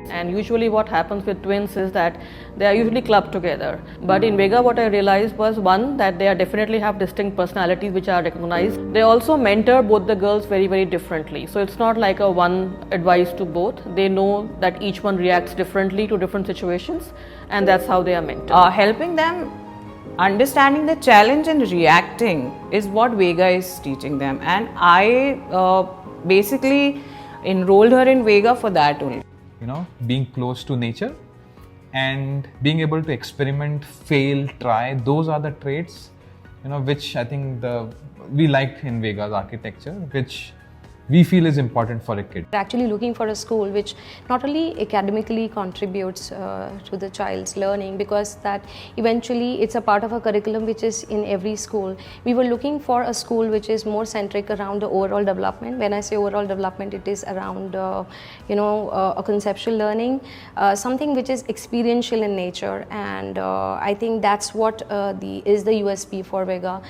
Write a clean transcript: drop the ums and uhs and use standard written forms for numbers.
And usually what happens with twins is that they are usually clubbed together. But in Vega, what I realized was, one, that they are definitely have distinct personalities which are recognized. They also mentor both the girls very, very differently. So it's not like a one advice to both. They know that each one reacts differently to different situations, and that's how they are mentored. Helping them understanding the challenge and reacting is what Vega is teaching them, and I basically enrolled her in Vega for that only. You know, being close to nature and being able to experiment, fail, try, those are the traits, you know, which I think we like in Vega's architecture, which we feel is important for a kid. Actually looking for a school which not only academically contributes to the child's learning, because that eventually it's a part of a curriculum which is in every school. We were looking for a school which is more centric around the overall development. When I say overall development, it is around a conceptual learning, something which is experiential in nature, and I think that's what is the USP for Vega.